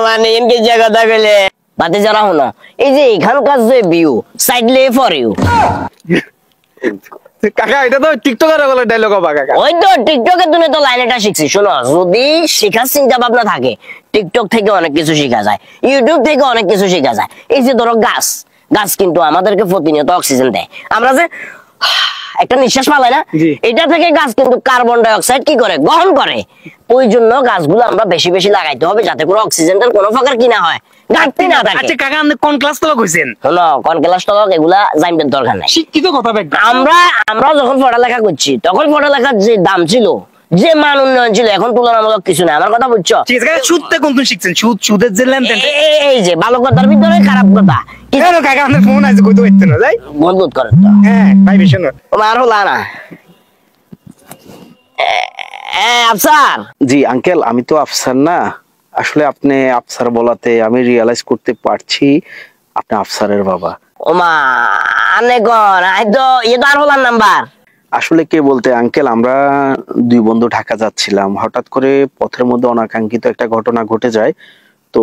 মানে ইনকে যে কথা কইলে বাতে যারা হলো এই যে এখানকার যে ভিউ সাইডলে ফর ইউ কাকা এটা তো টিকটকের বলে ডায়লগ হবে কাকা ওই তো টিকটকে তুমি তো লাইনটা শিখছি শোনো যদি শেখার চিন্তা ভাবনা থাকে টিকটক থেকে অনেক কিছু শেখা যায় ইউটিউব থেকে অনেক কিছু শেখা যায় এই যে ধরো গাছ কিন্তু আমাদেরকে প্রতিনিয়ত অক্সিজেন দেয় আমরা যে একটা নিঃশ্বাস পালাই না এটা থেকে গাছ কিন্তু কার্বন ডাই অক্সাইড কি করে গ্রহণ করে ওই জন্য গাছগুলো আমরা বেশি বেশি লাগাইতে হবে যাতে করে অক্সিজেনটার কোনো প্রকার কি না হয় ঘাটতি না থাকে আচ্ছা কাকা আপনি কোন ক্লাস তক কইছেন হলো কোন ক্লাস তক এগুলা জানবেন দরকার নাই শিক্ষিত কথা ভাই আমরা যখন পড়ালেখা করছি তখন পড়ালেখার যে দাম ছিল যে মান উন্নয়ন ছিল এখন তুলনামূলক কিছু না আমার কথা বুঝছো ঠিক আছে কাকা সুদতে কোন তুমি শিখছেন সুদের যে লেনদেন এই যে ভালো কথার ভিতরে খারাপ কথা কেন কাকা আপনার ফোন আছে কইতে হইতো না যাই বন্ধ করেন তো হ্যাঁ ভাই বিশন আমার হলো না আফসার জি আঙ্কেল আমি তো আফসার না আসলে আপনি আফসার বলাতে আমি রিয়ালাইজ করতে পারছি আপনি আফসারের বাবা ওমা আনে কোন আই তো এটা আর হলার নাম্বার আসলে কে বলতে আঙ্কেল আমরা দুই বন্ধু ঢাকা যাচ্ছিলাম হঠাৎ করে পথের মধ্যে অনাকাঙ্ক্ষিত একটা ঘটনা ঘটে যায় তো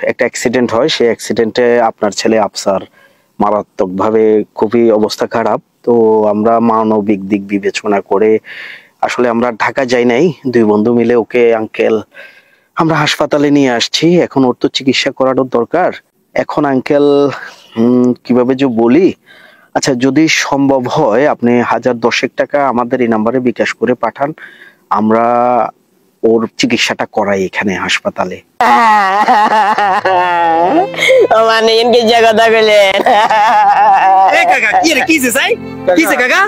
একটা অ্যাক্সিডেন্ট হয় সেই অ্যাক্সিডেন্টে আপনার ছেলে আফসার মারাত্মকভাবে খুবই অবস্থা খারাপ তো আমরা মানবিক দিক বিবেচনা করে আসলে আমরা ঢাকা যাই নাই দুই বন্ধু মিলে ওকে আঙ্কেল আমরা হাসপাতালে নিয়ে আসছি এখন ওর তো চিকিৎসা করানোর দরকার এখন আঙ্কেল কিভাবে যে বলি আচ্ছা যদি সম্ভব হয় আপনি 1010 টাকা আমাদের এই নাম্বারে বিকাশ করে পাঠান আমরা ওর চিকিৎসাটা করাই এখানে হাসপাতালে মানে ইনকে যে কথা কইলেন এ কাকা কি রে কিছে চাই কিছে কাকা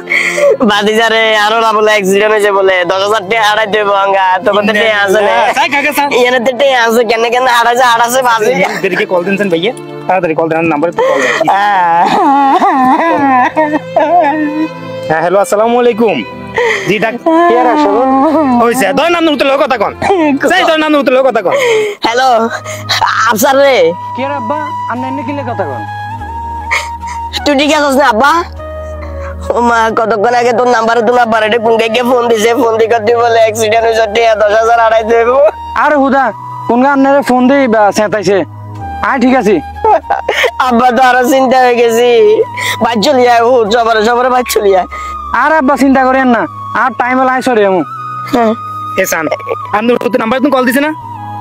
বাদিজারে আরো না বলে অ্যাক্সিডেন্ট হয়েছে বলে 10000 টাকা হারাই দেব আঙ্গা তখন তো টাকা আছে না চাই কাকা চাই এনে তো টাকা আছে কেন কেন হারাছে বাজি দেরিকে কল দেনছেন ভাইয়া তাড়াতাড়ি কল দেন নাম্বারে তো কল দেন হ্যাঁ হ্যালো আসসালামু আলাইকুম জি ডাক্তার আসলে হইছে দয় নাম উঠে লোক কথা কোন চাই দয় নাম উঠে লোক কথা কোন হ্যালো আফসার রে কি রে আব্বা আপনি এনে কি কথা কোন তুই ঠিক আছিস না আব্বা ও মা কতক্ষণ আগে তোর নাম্বারে তোমার বাড়িতে কোন কে ফোন দিছে ফোন দিকে তুই বলে অ্যাক্সিডেন্ট হয়েছে 10000 হারাই দেব আরে হুদা কোন আপনারে ফোন দেই সেতাইছে আয় ঠিক আছে আব্বা তো আরো চিন্তা হয়ে গেছি বাদ চলিয়া সবার বাদ চলিয়া আর আব্বা চিন্তা করেন না আর টাইম লাই সরে আমু এসান আপনি তো নাম্বার তুমি কল দিছে না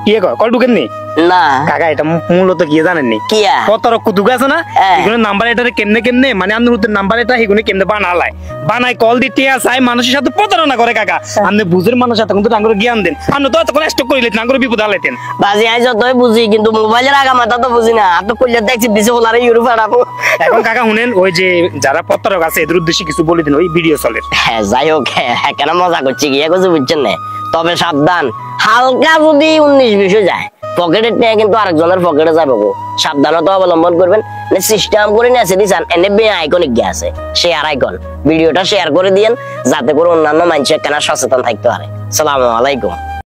কি কল ঢুকেন নি না কাকা এটা মূলত কি জানেন নি কি কত রকম দুগ আছে না এগুলো নাম্বার এটা কেমনে মানে আপনি নাম্বার এটা এগুলো কেমনে বানালাই বানাই কল দিতে চাই মানুষের সাথে প্রতারণা করে কাকা আপনি বুঝের মানুষের সাথে কিন্তু টাঙ্গুর জ্ঞান দেন আপনি তো তখন স্টক করিলেন টাঙ্গুর বিপদ আলাইতেন বাজি আই যতই বুঝি কিন্তু মোবাইলের আগা মাথা তো বুঝি না আপনি কইলে দেখছি দিছে ওলারে ইউরোপ আড়াবো এখন কাকা শুনেন ওই যে যারা প্রতারক আছে এদের উদ্দেশ্যে কিছু বলে দিন ওই ভিডিও চলে হ্যাঁ যাই হোক হ্যাঁ কেন মজা করছি গিয়ে কিছু বুঝছেন না তবে সাবধান হালকা যদি 19-20 যায় পকেটের টাকা কিন্তু আরেকজনের পকেটে যাবে গো সাবধানতা অবলম্বন করবেন সিস্টেম করে নিয়ে আসে দিছেন এনএবি আইকনিক গিয়ে আছে শেয়ার আইকন ভিডিওটা শেয়ার করে দিয়েন যাতে করে অন্যান্য মানুষ কেনা সচেতন থাকতে পারে আসসালামু আলাইকুম